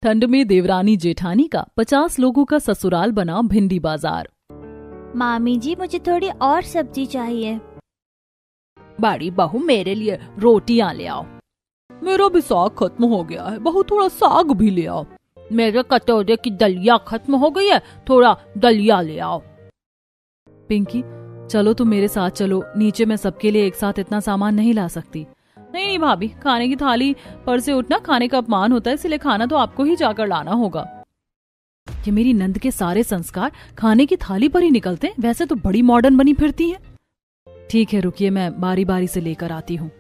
ठंड में देवरानी जेठानी का 50 लोगों का ससुराल बना भिंडी बाजार। मामी जी मुझे थोड़ी और सब्जी चाहिए। बड़ी बहू मेरे लिए रोटियां ले आओ। मेरा भी साग खत्म हो गया है, बहू थोड़ा साग भी ले आओ। मेरे कटोरे की दलिया खत्म हो गई है, थोड़ा दलिया ले आओ। पिंकी चलो तुम मेरे साथ चलो, नीचे मैं सबके लिए एक साथ इतना सामान नहीं ला सकती। नहीं भाभी, खाने की थाली पर से उठना खाने का अपमान होता है, इसलिए खाना तो आपको ही जाकर लाना होगा। ये मेरी नंद के सारे संस्कार खाने की थाली पर ही निकलते हैं, वैसे तो बड़ी मॉडर्न बनी फिरती है। ठीक है रुकिए, मैं बारी बारी से लेकर आती हूँ।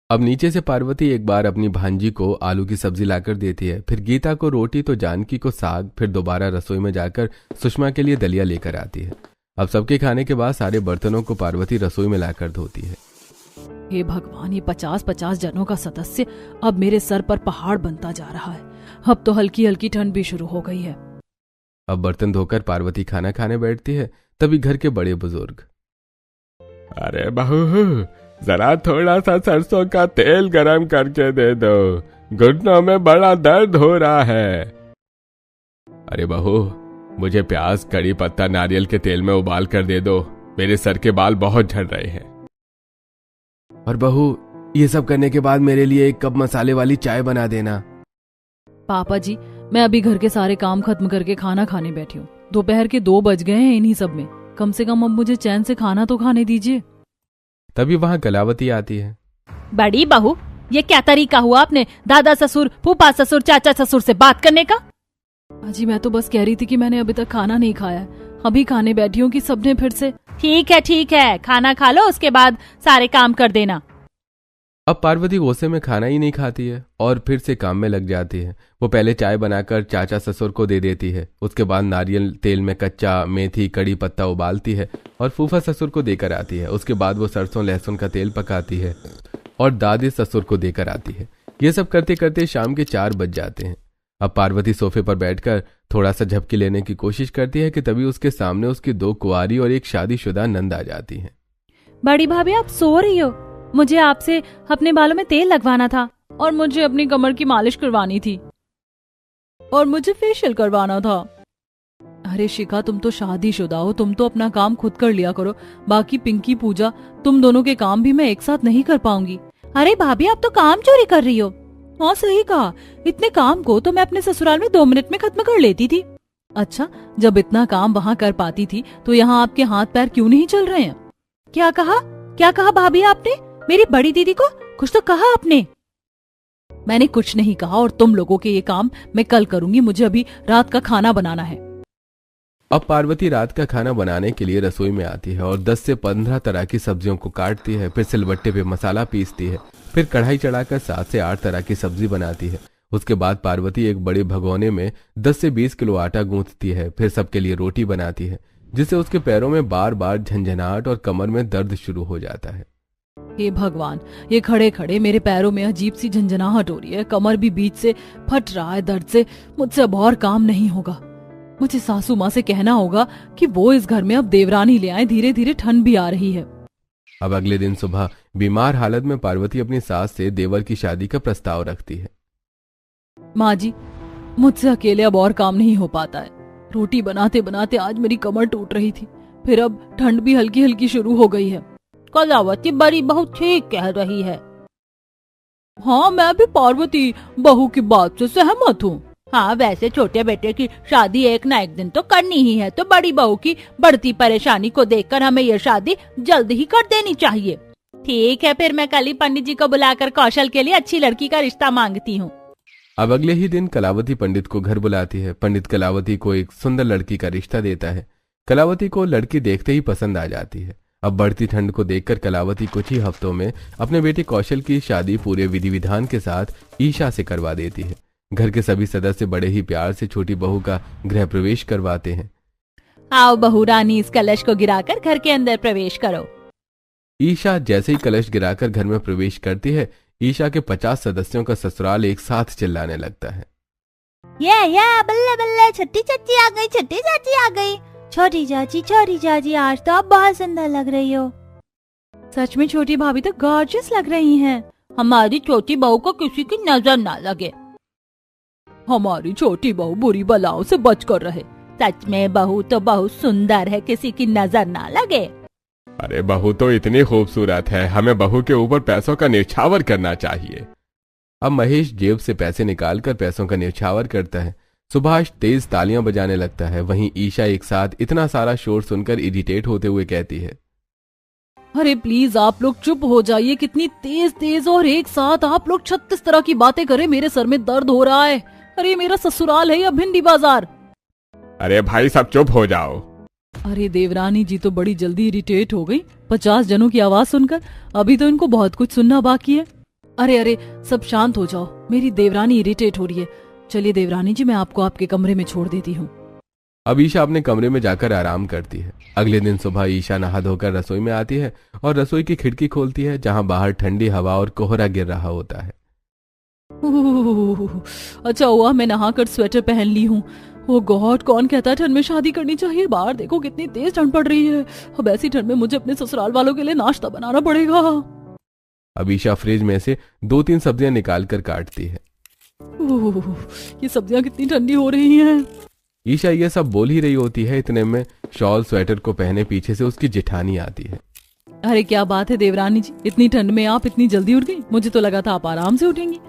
अब नीचे से पार्वती एक बार अपनी भांजी को आलू की सब्जी लाकर देती है, फिर गीता को रोटी तो जानकी को साग, फिर दोबारा रसोई में जाकर सुषमा के लिए दलिया लेकर आती है। अब सबके खाने के बाद सारे बर्तनों को पार्वती रसोई में लाकर धोती है। हे भगवान, ये 50-50 जनों का सदस्य अब मेरे सर पर पहाड़ बनता जा रहा है। अब तो हल्की हल्की ठंड भी शुरू हो गई है। अब बर्तन धोकर पार्वती खाना खाने बैठती है, तभी घर के बड़े बुजुर्ग, अरे बहू जरा थोड़ा सा सरसों का तेल गरम करके दे दो, घुटनों में बड़ा दर्द हो रहा है। अरे बहू मुझे प्याज, कड़ी पत्ता, नारियल के तेल में उबाल कर दे दो, मेरे सर के बाल बहुत झड़ रहे हैं। और बहू ये सब करने के बाद मेरे लिए एक कप मसाले वाली चाय बना देना। पापा जी मैं अभी घर के सारे काम खत्म करके खाना खाने बैठी हूँ। दोपहर के 2 बज गए हैं इन्हीं सब में, कम से कम अब मुझे चैन से खाना तो खाने दीजिए। तभी वहाँ कलावती आती है। बड़ी बहू ये क्या तरीका हुआ आपने दादा ससुर, फूफा ससुर, चाचा ससुर से बात करने का? अजी मैं तो बस कह रही थी कि मैंने अभी तक खाना नहीं खाया, अभी खाने बैठी हूँ कि सबने फिर से। ठीक है खाना खा लो, उसके बाद सारे काम कर देना। अब पार्वती गुस्से में खाना ही नहीं खाती है और फिर से काम में लग जाती है। वो पहले चाय बनाकर चाचा ससुर को दे देती है, उसके बाद नारियल तेल में कच्चा मेथी, कड़ी पत्ता उबालती है और फूफा ससुर को देकर आती है। उसके बाद वो सरसों लहसुन का तेल पकाती है और दादी ससुर को देकर आती है। ये सब करते करते शाम के 4 बज जाते हैं। अब पार्वती सोफे पर बैठकर थोड़ा सा झपकी लेने की कोशिश करती है कि तभी उसके सामने उसकी 2 कुंवारी और एक शादीशुदा नंद आ जाती है। बड़ी भाभी आप सो रही हो? मुझे आपसे अपने बालों में तेल लगवाना था और मुझे अपनी कमर की मालिश करवानी थी और मुझे फेशियल करवाना था। अरे शिखा तुम तो शादीशुदा हो, तुम तो अपना काम खुद कर लिया करो। बाकी पिंकी, पूजा, तुम दोनों के काम भी मैं एक साथ नहीं कर पाऊंगी। अरे भाभी आप तो काम चोरी कर रही हो। हाँ सही कहा, इतने काम को तो मैं अपने ससुराल में 2 मिनट में खत्म कर लेती थी। अच्छा जब इतना काम वहाँ कर पाती थी तो यहाँ आपके हाथ पैर क्यों नहीं चल रहे हैं? क्या कहा भाभी आपने? मेरी बड़ी दीदी को कुछ तो कहा आपने? मैंने कुछ नहीं कहा और तुम लोगों के ये काम मैं कल करूंगी, मुझे अभी रात का खाना बनाना है। अब पार्वती रात का खाना बनाने के लिए रसोई में आती है और 10 से 15 तरह की सब्जियों को काटती है, फिर सिलबट्टे पे मसाला पीसती है, फिर कढ़ाई चढ़ाकर 7 से 8 तरह की सब्जी बनाती है। उसके बाद पार्वती एक बड़े भगोने में 10 से 20 किलो आटा गूंथती है, फिर सबके लिए रोटी बनाती है, जिससे उसके पैरों में बार बार झंझनाहट और कमर में दर्द शुरू हो जाता है। हे भगवान, ये खड़े खड़े मेरे पैरों में अजीब सी झंझनाहट हो रही है, कमर भी बीच से फट रहा है दर्द से। मुझसे अब और काम नहीं होगा। मुझे सासू माँ से कहना होगा कि वो इस घर में अब देवरानी ले आए, धीरे धीरे ठंड भी आ रही है। अब अगले दिन सुबह बीमार हालत में पार्वती अपनी सास से देवर की शादी का प्रस्ताव रखती है। माँ जी मुझसे अकेले अब और काम नहीं हो पाता है। रोटी बनाते बनाते आज मेरी कमर टूट रही थी, फिर अब ठंड भी हल्की हल्की शुरू हो गई है। कलावती बड़ी बहू ठीक कह रही है। हाँ मैं भी पार्वती बहू की बात से सहमत हूँ। हाँ वैसे छोटे बेटे की शादी एक ना एक दिन तो करनी ही है, तो बड़ी बहू की बढ़ती परेशानी को देखकर हमें ये शादी जल्द ही कर देनी चाहिए। ठीक है फिर मैं कल ही पंडित जी को बुलाकर कौशल के लिए अच्छी लड़की का रिश्ता मांगती हूँ। अब अगले ही दिन कलावती पंडित को घर बुलाती है। पंडित कलावती को एक सुंदर लड़की का रिश्ता देता है। कलावती को लड़की देखते ही पसंद आ जाती है। अब बढ़ती ठंड को देखकर कलावती कुछ ही हफ्तों में अपने बेटे कौशल की शादी पूरे विधि विधान के साथ ईशा से करवा देती है। घर के सभी सदस्य बड़े ही प्यार से छोटी बहू का गृह प्रवेश करवाते हैं। आओ बहू रानी, इस कलश को गिराकर घर के अंदर प्रवेश करो। ईशा जैसे ही कलश गिराकर घर में प्रवेश करती है, ईशा के 50 सदस्यों का ससुराल एक साथ चिल्लाने लगता है। ये बल्ले बल्ले, छठी चाची आ गई, छठी चाची आ गई। छोटी चाची आज तो आप बहुत सुंदर लग रही हो। सच में छोटी भाभी तो गॉर्जियस लग रही हैं। हमारी छोटी बहू को किसी की नजर ना लगे। हमारी छोटी बहू बुरी बलाओं से बच कर रहे। सच में बहू तो बहुत सुंदर है, किसी की नजर ना लगे। अरे बहू तो इतनी खूबसूरत है, हमें बहू के ऊपर पैसों का न्यौछावर करना चाहिए। अब महेश जेब से पैसे निकालकर पैसों का न्यौछावर करता है। सुभाष तेज तालियां बजाने लगता है। वहीं ईशा एक साथ इतना सारा शोर सुनकर इरिटेट होते हुए कहती है, अरे प्लीज आप लोग चुप हो जाइए। कितनी तेज तेज और एक साथ आप लोग 36 तरह की बातें करें, मेरे सर में दर्द हो रहा है। अरे मेरा ससुराल है या भिंडी बाजार? अरे भाई सब चुप हो जाओ। अरे देवरानी जी तो बड़ी जल्दी इरिटेट हो गई 50 जनों की आवाज सुनकर। अभी तो इनको बहुत कुछ सुनना बाकी है। अरे अरे सब शांत हो जाओ, मेरी देवरानी इरिटेट हो रही है। चलिए देवरानी जी, मैं आपको आपके कमरे में छोड़ देती हूँ। अब ईशा अपने कमरे में जाकर आराम करती है। अगले दिन सुबह ईशा नहा धोकर रसोई में आती है और रसोई की खिड़की खोलती है, जहां बाहर ठंडी हवा और कोहरा गिर रहा होता है। अच्छा हुआ मैं नहाकर स्वेटर पहन ली हूँ। ओ गॉड, कौन कहता है ठंड में शादी करनी चाहिए? बाहर देखो कितनी तेज ठंड पड़ रही है। अब ऐसी ठंड में मुझे अपने ससुराल वालों के लिए नाश्ता बनाना पड़ेगा। अब ईशा फ्रिज में से 2-3 सब्जियां निकाल कर काटती है। ये सब्जियां कितनी ठंडी हो रही हैं। ईशा ये सब बोल ही रही होती है, इतने में शॉल स्वेटर को पहने पीछे से उसकी जेठानी आती है। अरे क्या बात है देवरानी जी, इतनी ठंड में आप इतनी जल्दी उठ गई? मुझे तो लगा था आप आराम से उठेंगी।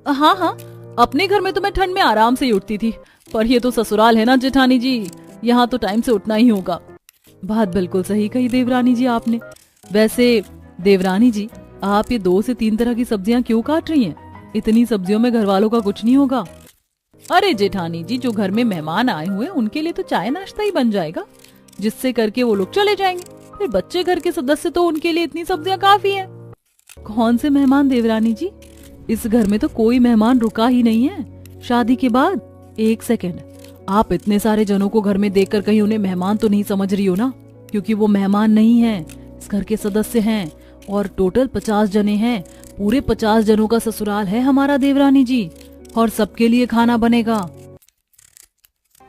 हाँ हाँ, अपने घर में तो मैं ठंड में आराम से ही उठती थी, पर ये तो ससुराल है ना जेठानी जी, यहाँ तो टाइम से उठना ही होगा। बात बिल्कुल सही कही देवरानी जी आपने। वैसे देवरानी जी, आप ये 2 से 3 तरह की सब्जियां क्यों काट रही हैं? इतनी सब्जियों में घर वालों का कुछ नहीं होगा। अरे जेठानी जी, जो घर में मेहमान आए हुए उनके लिए तो चाय नाश्ता ही बन जाएगा, जिससे करके वो लोग चले जाएंगे। फिर बच्चे घर के सदस्य तो उनके लिए इतनी सब्जियां काफी हैं। कौन से मेहमान देवरानी जी? इस घर में तो कोई मेहमान रुका ही नहीं है शादी के बाद। एक सेकंड, आप इतने सारे जनों को घर में देखकर कहीं उन्हें मेहमान तो नहीं समझ रही हो ना? क्योंकि वो मेहमान नहीं है, इस घर के सदस्य हैं और टोटल 50 जने हैं। पूरे 50 जनों का ससुराल है हमारा देवरानी जी, और सबके लिए खाना बनेगा।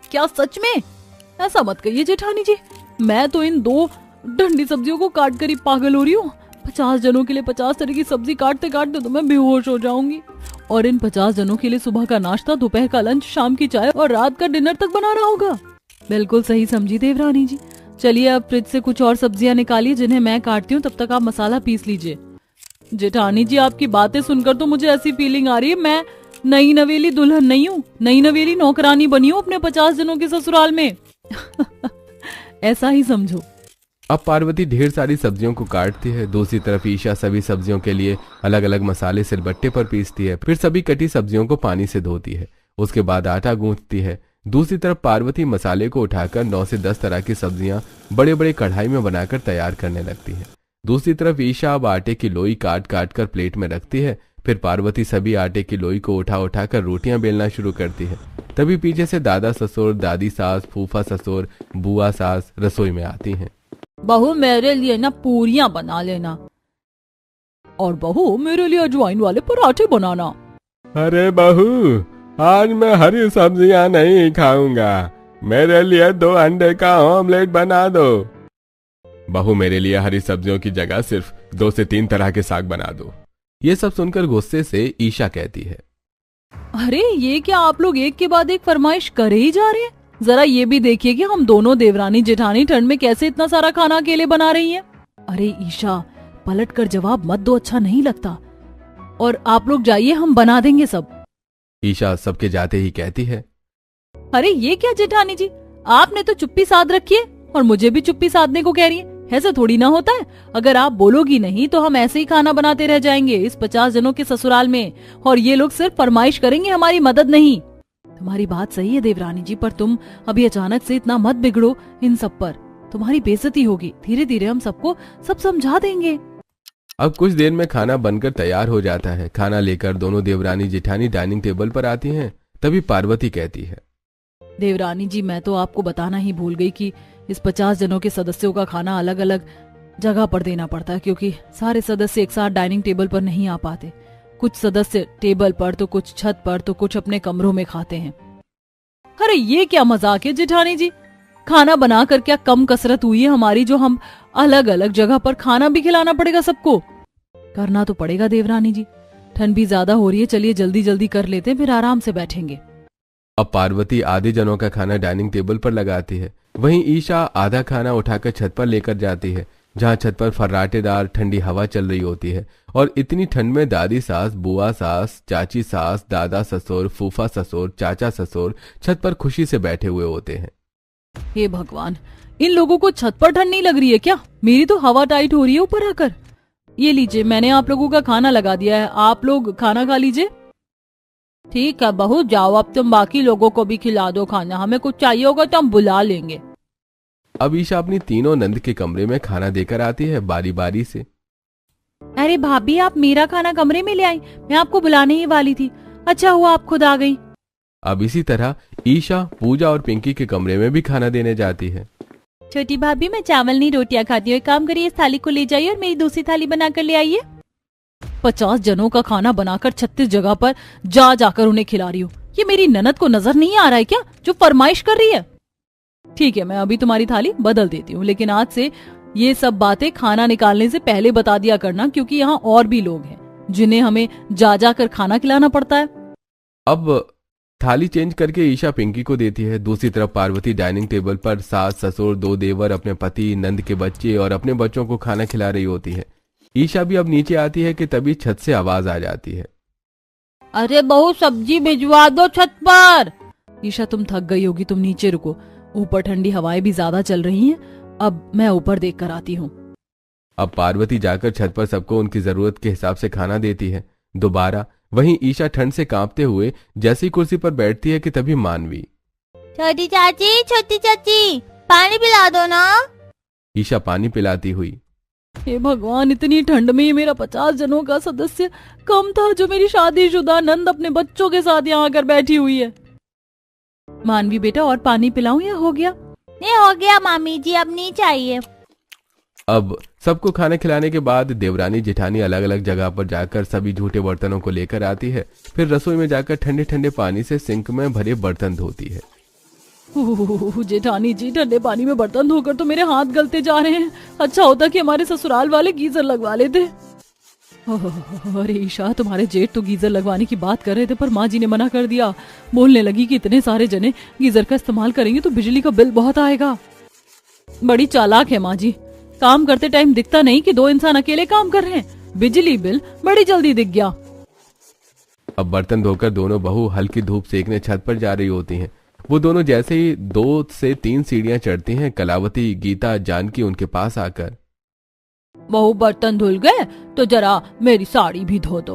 क्या सच में? ऐसा मत कहिए जेठानी जी, मैं तो इन 2 ठंडी सब्जियों को काट कर ही पागल हो रही हूँ। 50 जनों के लिए 50 तरह की सब्जी काटते काटते तो मैं बेहोश हो जाऊंगी। और इन 50 जनों के लिए सुबह का नाश्ता, दोपहर का लंच, शाम की चाय और रात का डिनर तक बनाना होगा। बिल्कुल सही समझी देवरानी जी। चलिए अब फ्रिज से कुछ और सब्जियां निकालिए जिन्हें मैं काटती हूँ, तब तक आप मसाला पीस लीजिए। जेठानी जी, आपकी बातें सुनकर तो मुझे ऐसी फीलिंग आ रही है मैं नई नवेली दुल्हन नहीं हूँ, नई नवेली नौकरानी बनी हूँ अपने 50 जनों के ससुराल में। ऐसा ही समझो। अब पार्वती ढेर सारी सब्जियों को काटती है। दूसरी तरफ ईशा सभी सब्जियों के लिए अलग अलग मसाले सिलबट्टे पर पीसती है। फिर सभी कटी सब्जियों को पानी से धोती है। उसके बाद आटा गूंथती है। दूसरी तरफ पार्वती मसाले को उठाकर 9 से 10 तरह की सब्जियां बड़े बड़े कढ़ाई में बनाकर तैयार करने लगती है। दूसरी तरफ ईशा अब आटे की लोई काट काट कर प्लेट में रखती है। फिर पार्वती सभी आटे की लोई को उठा उठा कर रोटियां बेलना शुरू करती है। तभी पीछे से दादा ससुर, दादी सास, फूफा ससुर, बुआ सास रसोई में आती हैं। बहू मेरे लिए ना पूरियां बना लेना, और बहू मेरे लिए अजवाइन वाले पराठे बनाना। अरे बहू, आज मैं हरी सब्जियां नहीं खाऊंगा, मेरे लिए 2 अंडे का ऑमलेट बना दो। बहू मेरे लिए हरी सब्जियों की जगह सिर्फ 2 से 3 तरह के साग बना दो। ये सब सुनकर गुस्से से ईशा कहती है, अरे ये क्या आप लोग एक के बाद एक फरमाइश करे ही जा रहे हैं? जरा ये भी देखिए कि हम दोनों देवरानी जेठानी ठंड में कैसे इतना सारा खाना अकेले बना रही हैं। अरे ईशा, पलट कर जवाब मत दो, अच्छा नहीं लगता। और आप लोग जाइए, हम बना देंगे सब। ईशा सबके जाते ही कहती है, अरे ये क्या जेठानी जी, आपने तो चुप्पी साध रखी है और मुझे भी चुप्पी साधने को कह रही है। ऐसा थोड़ी ना होता है। अगर आप बोलोगी नहीं तो हम ऐसे ही खाना बनाते रह जाएंगे इस 50 जनों के ससुराल में, और ये लोग सिर्फ फरमाइश करेंगे, हमारी मदद नहीं। तुम्हारी बात सही है देवरानी जी, पर तुम अभी अचानक से इतना मत बिगड़ो इन सब पर, तुम्हारी बेइज्जती होगी। धीरे धीरे हम सबको सब समझा देंगे। अब कुछ देर में खाना बनकर तैयार हो जाता है। खाना लेकर दोनों देवरानी जेठानी डाइनिंग टेबल पर आती हैं। तभी पार्वती कहती है, देवरानी जी, मैं तो आपको बताना ही भूल गई कि इस 50 जनों के सदस्यों का खाना अलग अलग जगह पर देना पड़ता है, क्योंकि सारे सदस्य एक साथ डाइनिंग टेबल पर नहीं आ पाते। कुछ सदस्य टेबल पर तो कुछ छत पर तो कुछ अपने कमरों में खाते हैं। अरे ये क्या मजाक है जेठानी जी, खाना बनाकर क्या कम कसरत हुई है हमारी जो हम अलग अलग जगह पर खाना भी खिलाना पड़ेगा सबको? करना तो पड़ेगा देवरानी जी, ठंड भी ज्यादा हो रही है। चलिए जल्दी जल्दी कर लेते हैं, फिर आराम से बैठेंगे। अब पार्वती आधे जनों का खाना डाइनिंग टेबल पर लगाती है। वहीं ईशा आधा खाना उठाकर छत पर लेकर जाती है, जहां छत पर फर्राटेदार ठंडी हवा चल रही होती है। और इतनी ठंड में दादी सास, बुआ सास, चाची सास, दादा ससुर, फूफा ससुर, चाचा ससुर छत पर खुशी से बैठे हुए होते हैं। हे भगवान, इन लोगों को छत पर ठंड नहीं लग रही है क्या? मेरी तो हवा टाइट हो रही है ऊपर आकर। ये लीजिए, मैंने आप लोगों का खाना लगा दिया है, आप लोग खाना खा लीजिए। ठीक है बहू, जाओ अब तुम बाकी लोगों को भी खिला दो खाना, हमें कुछ चाहिए होगा तो हम बुला लेंगे। अब ईशा अपनी तीनों नंद के कमरे में खाना देकर आती है बारी बारी से। अरे भाभी, आप मेरा खाना कमरे में ले आई, मैं आपको बुलाने ही वाली थी। अच्छा हुआ आप खुद आ गई। अब इसी तरह ईशा, पूजा और पिंकी के कमरे में भी खाना देने जाती है। छोटी भाभी, मैं चावल नहीं रोटियां खाती हूँ, एक काम करिए इस थाली को ले जाइए और मेरी दूसरी थाली बनाकर ले आइए। 50 जनों का खाना बनाकर 36 जगह पर जा जाकर उन्हें खिला रही हूँ। ये मेरी ननद को नजर नहीं आ रहा है क्या, जो फरमाइश कर रही है? ठीक है, मैं अभी तुम्हारी थाली बदल देती हूँ, लेकिन आज से ये सब बातें खाना निकालने से पहले बता दिया करना, क्योंकि यहाँ और भी लोग हैं जिन्हें हमें जा जाकर खाना खिलाना पड़ता है। अब थाली चेंज करके ईशा पिंकी को देती है। दूसरी तरफ पार्वती डाइनिंग टेबल पर सास, ससुर, 2 देवर, अपने पति, नंद के बच्चे और अपने बच्चों को खाना खिला रही होती है। ईशा भी अब नीचे आती है कि तभी छत से आवाज आ जाती है, अरे बहू, सब्जी भिजवा दो छत पर। ईशा, तुम थक गई होगी, तुम नीचे रुको, ऊपर ठंडी हवाएं भी ज्यादा चल रही हैं, अब मैं ऊपर देख कर आती हूँ। अब पार्वती जाकर छत पर सबको उनकी जरूरत के हिसाब से खाना देती है दोबारा। वहीं ईशा ठंड से कांपते हुए जैसी कुर्सी पर बैठती है कि तभी मानवी, छोटी चाची, पानी पिला दो ना। ईशा पानी पिलाती हुई, हे भगवान, इतनी ठंड में मेरा 50 जनों का सदस्य कम था, जो मेरी शादीशुदा नंद अपने बच्चों के साथ यहाँ आकर बैठी हुई है। मानवी बेटा, और पानी पिलाऊं या हो गया? नहीं, हो गया मामी जी, अब नहीं चाहिए। अब सबको खाना खिलाने के बाद देवरानी जेठानी अलग अलग जगह पर जाकर सभी झूठे बर्तनों को लेकर आती है। फिर रसोई में जाकर ठंडे ठंडे पानी से सिंक में भरे बर्तन धोती है। जेठानी जी, ठंडे पानी में बर्तन धोकर तो मेरे हाथ गलते जा रहे हैं। अच्छा होता कि हमारे ससुराल वाले गीजर लगवा लेते। अरे ईशा, तुम्हारे जेठ तो गीजर लगवाने की बात कर रहे थे, पर माँ जी ने मना कर दिया। बोलने लगी कि इतने सारे जने गीजर का इस्तेमाल करेंगे तो बिजली का बिल बहुत आएगा। बड़ी चालाक है माँ जी, काम करते टाइम दिखता नहीं कि 2 इंसान अकेले काम कर रहे हैं। बिजली बिल बड़ी जल्दी दिख गया। अब बर्तन धोकर दोनों बहू हल्की धूप सेकने छत पर जा रही होती हैं। वो दोनों जैसे ही 2 से 3 सीढ़ियां चढ़ती हैं, कलावती, गीता, जानकी उनके पास आकर, बहू बर्तन धुल गए तो जरा मेरी साड़ी भी धो दो।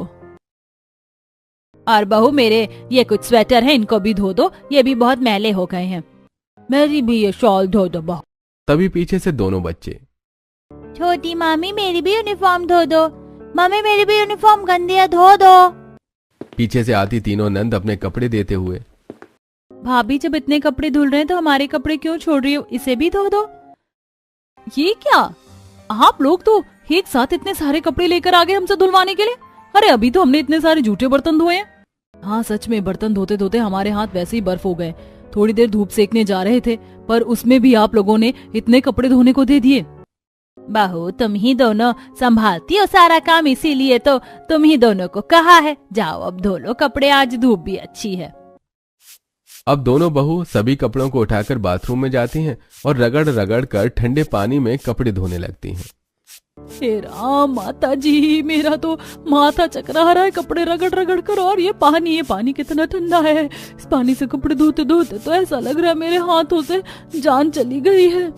और बहू, मेरे ये कुछ स्वेटर हैं, इनको भी धो दो, ये भी बहुत मैले हो गए हैं। मेरी भी ये शॉल धो दो बहू। तभी पीछे से दोनों बच्चे, छोटी मामी, मेरी भी यूनिफॉर्म धो दो। मम्मी, मेरी भी यूनिफॉर्म गंदी है, धो दो। पीछे से आती तीनों नंद अपने कपड़े देते हुए, भाभी, जब इतने कपड़े धुल रहे हैं तो हमारे कपड़े क्यों छोड़ रही हो? इसे भी धो दो। ये क्या, आप लोग तो एक साथ इतने सारे कपड़े लेकर आ गए हमसे धुलवाने के लिए? अरे अभी तो हमने इतने सारे झूठे बर्तन धोए हैं। हाँ सच में, बर्तन धोते धोते हमारे हाथ वैसे ही बर्फ हो गए। थोड़ी देर धूप सेकने जा रहे थे, पर उसमें भी आप लोगों ने इतने कपड़े धोने को दे दिए। बहू, तुम ही दोनों संभालती हो सारा काम, इसीलिए तो तुम ही दोनों को कहा है। जाओ अब धो लो कपड़े, आज धूप भी अच्छी है। अब दोनों बहू सभी कपड़ों को उठाकर बाथरूम में जाती हैं और रगड़ रगड़ कर ठंडे पानी में कपड़े धोने लगती हैं। हे राम, माता जी, मेरा तो माथा चकरा रहा है कपड़े रगड़ रगड़ कर। और ये पानी कितना ठंडा है। इस पानी से कपड़े धोते धोते तो ऐसा लग रहा है मेरे हाथों से जान चली गई है।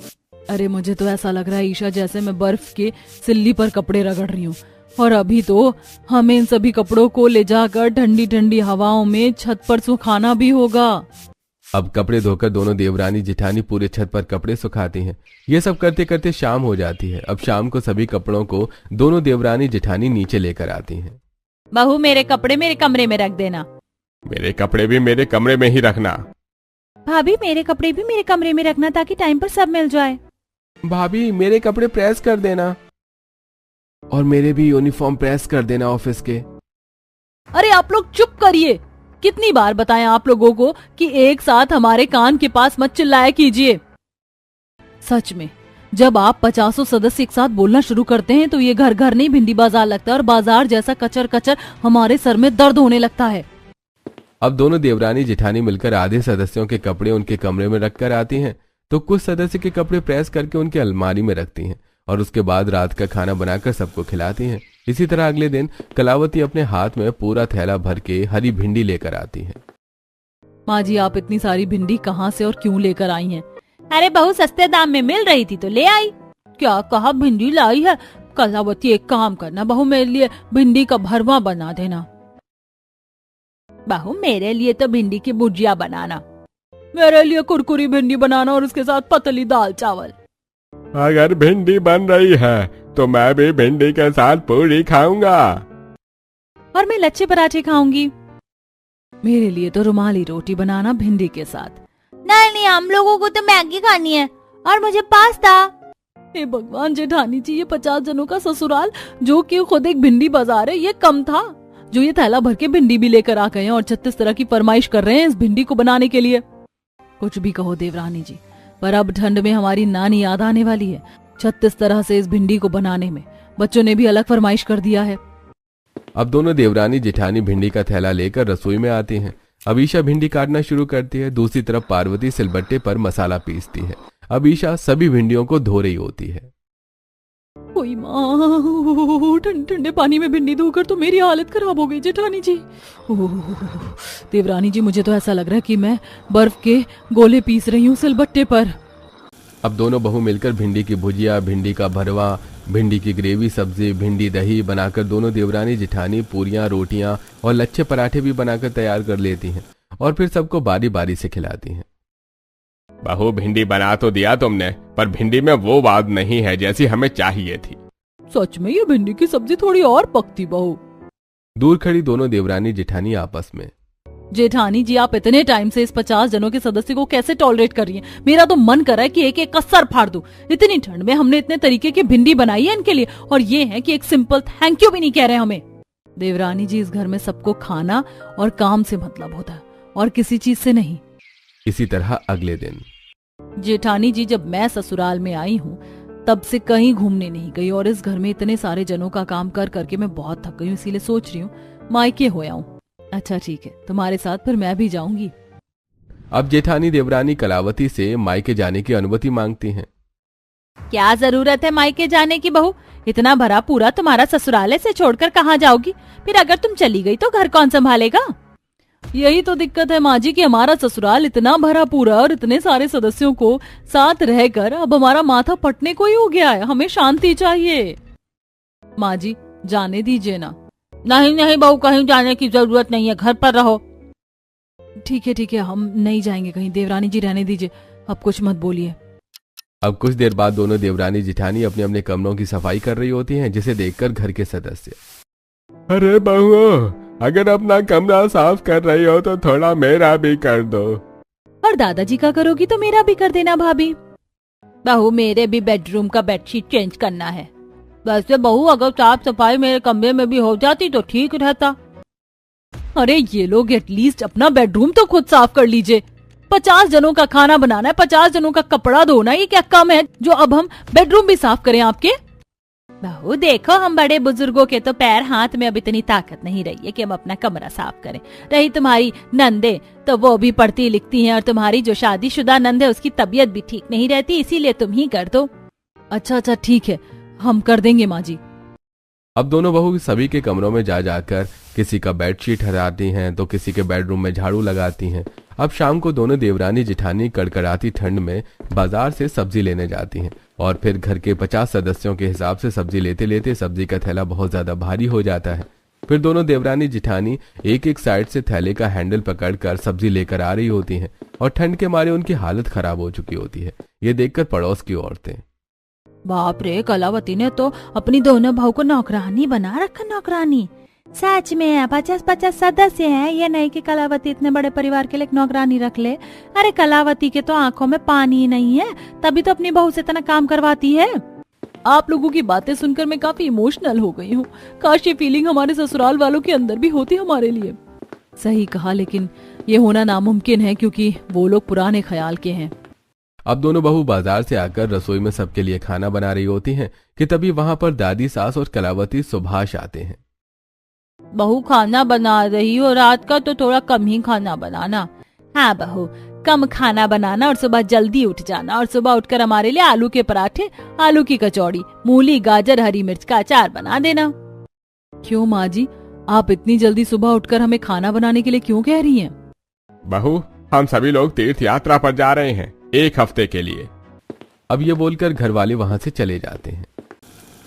अरे मुझे तो ऐसा लग रहा है ईशा, जैसे मैं बर्फ के सिल्ली पर कपड़े रगड़ रही हूँ। और अभी तो हमें इन सभी कपड़ों को ले जाकर ठंडी ठंडी हवाओं में छत पर सुखाना भी होगा। अब कपड़े धोकर दोनों देवरानी जेठानी पूरे छत पर कपड़े सुखाती हैं। ये सब करते करते शाम हो जाती है। अब शाम को सभी कपड़ों को दोनों देवरानी जेठानी नीचे लेकर आती हैं। बहू, मेरे कपड़े मेरे कमरे में रख देना। मेरे कपड़े भी मेरे कमरे में ही रखना। भाभी, मेरे कपड़े भी मेरे कमरे में रखना, ताकि टाइम पर सब मिल जाए। भाभी, मेरे कपड़े प्रेस कर देना, और मेरे भी यूनिफॉर्म प्रेस कर देना ऑफिस के। अरे आप लोग चुप करिए। कितनी बार बताएं आप लोगों को कि एक साथ हमारे कान के पास मत चिल्लाया कीजिए। सच में, जब आप 50 सदस्य एक साथ बोलना शुरू करते हैं तो ये घर घर नहीं भिंडी बाजार लगता है, और बाजार जैसा कचर कचर हमारे सर में दर्द होने लगता है। अब दोनों देवरानी जेठानी मिलकर आधे सदस्यों के कपड़े उनके कमरे में रखकर आती हैं, तो कुछ सदस्य के कपड़े प्रेस करके उनके अलमारी में रखती हैं और उसके बाद रात का खाना बनाकर सबको खिलाती हैं। इसी तरह अगले दिन कलावती अपने हाथ में पूरा थैला भर के हरी भिंडी लेकर आती है। माँ जी, आप इतनी सारी भिंडी कहाँ से और क्यों लेकर आई हैं? अरे बहू, सस्ते दाम में मिल रही थी तो ले आई। क्या कहा भिंडी लाई है? कलावती, एक काम करना बहू, मेरे लिए भिंडी का भरवा बना देना। बहू, मेरे लिए तो भिंडी की भुजिया बनाना। मेरे लिए कुरकुरी भिंडी बनाना और उसके साथ पतली दाल चावल। अगर भिंडी बन रही है तो मैं भी भिंडी के साथ पूरी खाऊंगा। और मैं लच्छे पराठे खाऊंगी। मेरे लिए तो रुमाली रोटी बनाना भिंडी के साथ। नहीं नहीं, हम लोगों को तो मैगी खानी है और मुझे पास्ता। हे भगवान जेठानी जी, ये 50 जनों का ससुराल जो कि खुद एक भिंडी बाजार है, ये कम था जो ये थैला भर के भिंडी भी लेकर आ गए हैं और 36 तरह की फरमाइश कर रहे हैं इस भिंडी को बनाने के लिए। कुछ भी कहो देवरानी जी, पर अब ठंड में हमारी नानी याद आने वाली है। 36 तरह से इस भिंडी को बनाने में बच्चों ने भी अलग फरमाइश कर दिया है। अब दोनों देवरानी जेठानी भिंडी का थैला लेकर रसोई में आती हैं। अब ईशा भिंडी काटना शुरू करती है। दूसरी तरफ पार्वती सिलबट्टे पर मसाला पीसती है। अब ईशा सभी भिंडियों को धो रही होती है। ओए माँ, ठंडे पानी में भिंडी धोकर तो मेरी हालत खराब हो गई जेठानी जी। देवरानी जी, मुझे तो ऐसा लग रहा है कि मैं बर्फ के गोले पीस रही हूँ सिलबट्टे पर। अब दोनों बहू मिलकर भिंडी की भुजिया, भिंडी का भरवा, भिंडी की ग्रेवी सब्जी, भिंडी दही बनाकर दोनों देवरानी जेठानी पूरियां, रोटियां और लच्छे पराठे भी बनाकर तैयार कर लेती हैं और फिर सबको बारी बारी से खिलाती हैं। बहू, भिंडी बना तो दिया तुमने, पर भिंडी में वो बात नहीं है जैसी हमें चाहिए थी। सच में ये भिंडी की सब्जी थोड़ी और पकती बहू। दूर खड़ी दोनों देवरानी जेठानी आपस में। जेठानी जी, आप इतने टाइम से इस 50 जनों के सदस्य को कैसे टॉलरेट कर रही हैं? मेरा तो मन कर रहा है कि एक एक का सर फाड़ दूं। इतनी ठंड में हमने इतने तरीके की भिंडी बनाई है इनके लिए और ये है कि एक सिंपल थैंक यू भी नहीं कह रहे हमें। देवरानी जी, इस घर में सबको खाना और काम से मतलब होता है और किसी चीज से नहीं। इसी तरह अगले दिन जेठानी जी, जब मैं ससुराल में आई हूँ तब से कहीं घूमने नहीं गई और इस घर में इतने सारे जनों का काम कर करके मैं बहुत थक गई हूँ, इसीलिए सोच रही हूँ मायके हो आऊं। अच्छा ठीक है, तुम्हारे साथ फिर मैं भी जाऊंगी। अब जेठानी देवरानी कलावती से मायके जाने की अनुमति मांगती हैं। क्या जरूरत है मायके जाने की बहू? इतना भरा पूरा तुम्हारा ससुराल से छोड़कर कहाँ जाओगी? फिर अगर तुम चली गई तो घर कौन संभालेगा? यही तो दिक्कत है माँ जी कि हमारा ससुराल इतना भरा पूरा और इतने सारे सदस्यों को साथ रहकर अब हमारा माथा फटने को ही हो गया है। हमें शांति चाहिए। माँ जी, जाने दीजिए ना। नहीं नहीं बहू, कहीं जाने की जरूरत नहीं है, घर पर रहो। ठीक है, हम नहीं जाएंगे कहीं। देवरानी जी, रहने दीजिए, अब कुछ मत बोलिए। अब कुछ देर बाद दोनों देवरानी जेठानी अपने अपने कमरों की सफाई कर रही होती हैं, जिसे देखकर घर के सदस्य, अरे बहू, अगर अपना कमरा साफ कर रही हो तो थोड़ा मेरा भी कर दो। और दादाजी का करोगी तो मेरा भी कर देना भाभी। बहू, मेरे भी बेडरूम का बेडशीट चेंज करना है। वैसे बहू, अगर साफ सफाई मेरे कमरे में भी हो जाती तो ठीक रहता। अरे ये लोग एटलीस्ट अपना बेडरूम तो खुद साफ कर लीजिए। 50 जनों का खाना बनाना है, 50 जनों का कपड़ा धोना, ये क्या कम है जो अब हम बेडरूम भी साफ करें आपके? बहू देखो, हम बड़े बुजुर्गों के तो पैर हाथ में अब इतनी ताकत नहीं रही है कि हम अपना कमरा साफ करें। रही तुम्हारी नंदे, तो वो भी पढ़ती लिखती हैं और तुम्हारी जो शादीशुदा नंद है उसकी तबीयत भी ठीक नहीं रहती, इसीलिए तुम ही कर दो। अच्छा ठीक है, हम कर देंगे माँ जी। अब दोनों बहू सभी के कमरों में जा जाकर किसी का बेडशीट हटाती हैं तो किसी के बेडरूम में झाड़ू लगाती हैं। अब शाम को दोनों देवरानी जेठानी कड़कड़ाती ठंड में बाजार से सब्जी लेने जाती हैं और फिर घर के 50 सदस्यों के हिसाब से सब्जी लेते लेते सब्जी का थैला बहुत ज्यादा भारी हो जाता है। फिर दोनों देवरानी जेठानी एक एक साइड से थैले का हैंडल पकड़कर सब्जी लेकर आ रही होती हैं और ठंड के मारे उनकी हालत खराब हो चुकी होती है। ये देखकर पड़ोस की औरतें, बाप रे, कलावती ने तो अपनी दोनों बहू को नौकरानी बना रखा। नौकरानी सच में 50-50 सदस्य हैं, ये नहीं कि कलावती इतने बड़े परिवार के लिए एक नौकरानी रख ले। अरे कलावती के तो आंखों में पानी नहीं है, तभी तो अपनी बहू से इतना काम करवाती है। आप लोगों की बातें सुनकर मैं काफी इमोशनल हो गई हूँ। काश ये फीलिंग हमारे ससुराल वालों के अंदर भी होती हमारे लिए। सही कहा, लेकिन ये होना नामुमकिन है क्योंकि वो लोग पुराने ख्याल के हैं। अब दोनों बहू बाजार से आकर रसोई में सबके लिए खाना बना रही होती हैं कि तभी वहां पर दादी सास और कलावती सुभाष आते हैं। बहू खाना बना रही हो रात का तो थोड़ा कम ही खाना बनाना। हाँ बहू, कम खाना बनाना और सुबह जल्दी उठ जाना, और सुबह उठकर हमारे लिए आलू के पराठे, आलू की कचौड़ी, मूली, गाजर, हरी मिर्च का अचार बना देना। क्यों माँ जी, आप इतनी जल्दी सुबह उठकर हमें खाना बनाने के लिए क्यों कह रही हैं? बहू, हम सभी लोग तीर्थ यात्रा पर जा रहे हैं 1 हफ्ते के लिए। अब ये बोलकर घर वाले वहां से चले जाते हैं।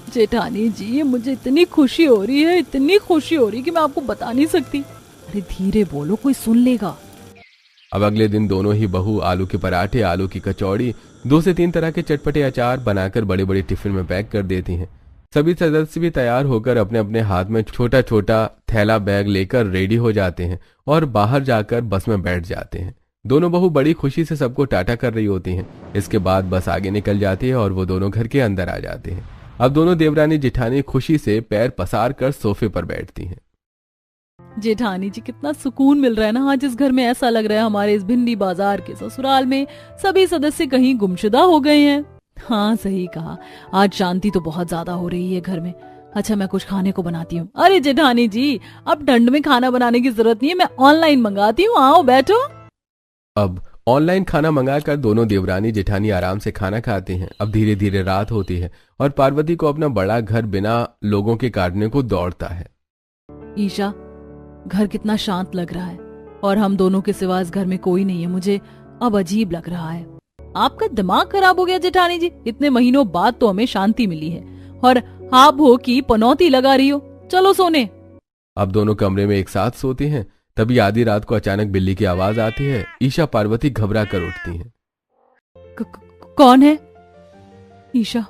जेठानी जी, मुझे इतनी खुशी हो रही है, इतनी खुशी हो रही है कि मैं आपको बता नहीं सकती। अरे धीरे बोलो, कोई सुन लेगा। अब अगले दिन दोनों ही बहू आलू के पराठे, आलू की कचौड़ी, 2 से 3 तरह के चटपटे अचार बनाकर बड़े बड़े टिफिन में पैक कर देती हैं। सभी सदस्य भी तैयार होकर अपने अपने हाथ में छोटा छोटा थैला बैग लेकर रेडी हो जाते हैं और बाहर जाकर बस में बैठ जाते हैं। दोनों बहू बड़ी खुशी से सबको टाटा कर रही होती हैं। इसके बाद बस आगे निकल जाती है और वो दोनों घर के अंदर आ जाते हैं। अब दोनों देवरानी जेठानी खुशी से पैर पसार कर सोफे पर बैठती हैं। जेठानी जी, कितना सुकून मिल रहा है ना आज इस घर में। ऐसा लग रहा है हमारे इस भिंडी बाजार के ससुराल में सभी सदस्य कहीं गुमशुदा हो गए हैं। हाँ सही कहा, आज शांति तो बहुत ज्यादा हो रही है घर में। अच्छा, मैं कुछ खाने को बनाती हूँ। अरे जेठानी जी, अब ठंड में खाना बनाने की जरूरत नहीं है, मैं ऑनलाइन मंगाती हूँ, आओ बैठो। अब ऑनलाइन खाना मंगाकर दोनों देवरानी जेठानी आराम से खाना खाते हैं। अब धीरे धीरे रात होती है और पार्वती को अपना बड़ा घर बिना लोगों के काटने को दौड़ता है। ईशा, घर कितना शांत लग रहा है और हम दोनों के सिवा इस घर में कोई नहीं है। मुझे अब अजीब लग रहा है। आपका दिमाग खराब हो गया जेठानी जी? इतने महीनों बाद तो हमें शांति मिली है और आप हो कि पनौती लगा रही हो। चलो सोने। अब दोनों कमरे में एक साथ सोते हैं। तभी आधी रात को अचानक बिल्ली की आवाज आती है। ईशा पार्वती घबरा कर उठती हैं। कौन है? ईशा,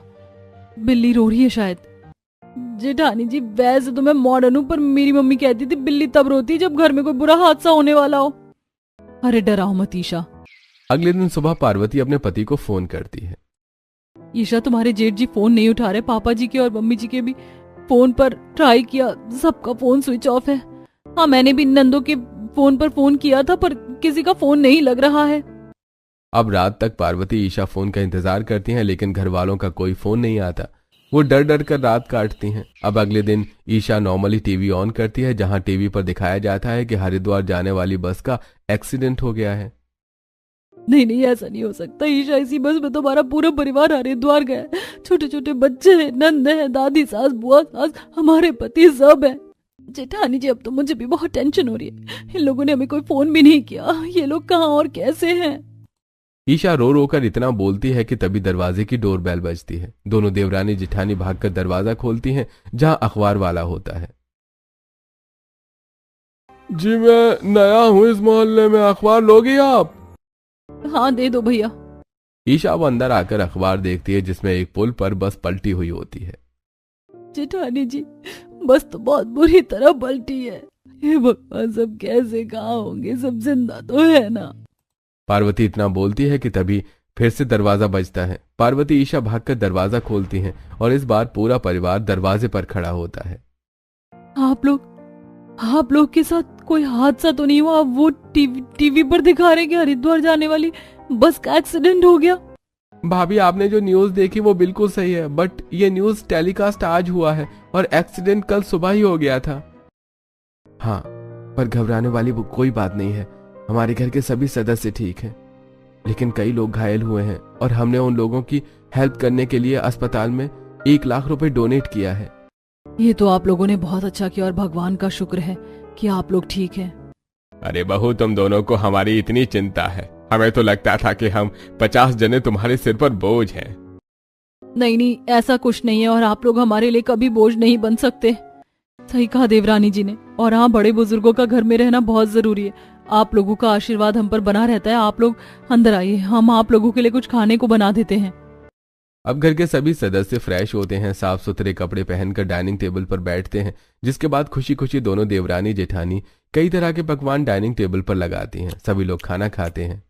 बिल्ली रो रही है शायद। जेठानी जी, वैसे तो मैं मॉडर्न हूँ, पर मेरी मम्मी कहती थी बिल्ली तब रोती है जब घर में कोई बुरा हादसा होने वाला हो। अरे डराओ मत ईशा। अगले दिन सुबह पार्वती अपने पति को फोन करती है। ईशा, तुम्हारे जेठ जी फोन नहीं उठा रहे। पापा जी के और मम्मी जी के भी फोन पर ट्राई किया, सबका फोन स्विच ऑफ है। हाँ, मैंने भी नंदो के फोन पर फोन किया था, पर किसी का फोन नहीं लग रहा है। अब रात तक पार्वती ईशा फोन का इंतजार करती हैं, लेकिन घर वालों का कोई फोन नहीं आता। वो डर डर कर रात काटती हैं। अब अगले दिन ईशा नॉर्मली टीवी ऑन करती है, जहां टीवी पर दिखाया जाता है कि हरिद्वार जाने वाली बस का एक्सीडेंट हो गया है। नहीं नहीं, ऐसा नहीं हो सकता ईशा, इसी बस में तो हमारा पूरा परिवार हरिद्वार गया है। छोटे छोटे बच्चे हैं, नंद है, दादी सास, बुआ सास, हमारे पति सब है। जेठानी जी, अब तो मुझे भी बहुत टेंशन हो रही है। इन लोगों ने हमें कोई फोन भी नहीं किया। ये लोग कहाँ और कैसे हैं? ईशा रो रो कर इतना बोलती है कि तभी दरवाजे की डोरबेल बजती है। दोनों देवरानी जेठानी भागकर दरवाजा खोलती हैं, जहां अखबार वाला होता है। जी, मैं नया हूँ इस मोहल्ले में, अखबार लोगी आप? हाँ दे दो भैया। ईशा वो अंदर आकर अखबार देखती है, जिसमें एक पुल पर बस पलटी हुई होती है। जेठानी जी, बस तो बहुत बुरी तरह पलटी है। हे भगवान, सब कैसे कहाँ होंगे? सब जिंदा तो है ना? पार्वती इतना बोलती है कि तभी फिर से दरवाजा बजता है। पार्वती ईशा भागकर दरवाजा खोलती हैं और इस बार पूरा परिवार दरवाजे पर खड़ा होता है। आप लोग के साथ कोई हादसा तो नहीं हुआ? वो टीवी पर दिखा रहे कि हरिद्वार जाने वाली बस का एक्सीडेंट हो गया। भाभी, आपने जो न्यूज देखी वो बिल्कुल सही है, बट ये न्यूज टेलीकास्ट आज हुआ है और एक्सीडेंट कल सुबह ही हो गया था। हाँ, पर घबराने वाली वो कोई बात नहीं है। हमारे घर के सभी सदस्य ठीक हैं, लेकिन कई लोग घायल हुए हैं और हमने उन लोगों की हेल्प करने के लिए अस्पताल में 1 लाख रुपए डोनेट किया है। ये तो आप लोगों ने बहुत अच्छा किया और भगवान का शुक्र है कि आप लोग ठीक हैं। अरे बहू, तुम दोनों को हमारी इतनी चिंता है। हमें तो लगता था कि हम 50 जने तुम्हारे सिर पर बोझ हैं। नहीं नहीं, ऐसा कुछ नहीं है और आप लोग हमारे लिए कभी बोझ नहीं बन सकते। सही कहा देवरानी जी ने। और हाँ, बड़े बुजुर्गों का घर में रहना बहुत जरूरी है। आप लोगों का आशीर्वाद हम पर बना रहता है। आप लोग अंदर आइए, हम आप लोगों के लिए कुछ खाने को बना देते हैं। अब घर के सभी सदस्य फ्रेश होते हैं, साफ सुथरे कपड़े पहनकर डाइनिंग टेबल पर बैठते हैं, जिसके बाद खुशी खुशी दोनों देवरानी जेठानी कई तरह के पकवान डाइनिंग टेबल पर लगाती हैं। सभी लोग खाना खाते हैं।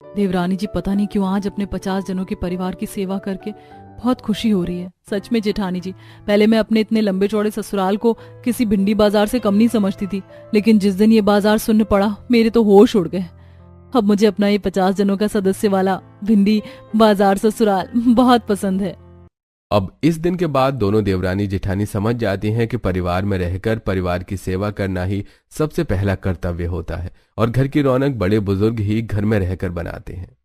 देवरानी जी, पता नहीं क्यों आज अपने 50 जनों के परिवार की सेवा करके बहुत खुशी हो रही है। सच में जेठानी जी, पहले मैं अपने इतने लंबे चौड़े ससुराल को किसी भिंडी बाजार से कम नहीं समझती थी, लेकिन जिस दिन ये बाजार सुनने पड़ा मेरे तो होश उड़ गए। अब मुझे अपना ये 50 जनों का सदस्य वाला भिंडी बाजार ससुराल बहुत पसंद है। अब इस दिन के बाद दोनों देवरानी जेठानी समझ जाती हैं कि परिवार में रहकर परिवार की सेवा करना ही सबसे पहला कर्तव्य होता है और घर की रौनक बड़े बुजुर्ग ही घर में रहकर बनाते हैं।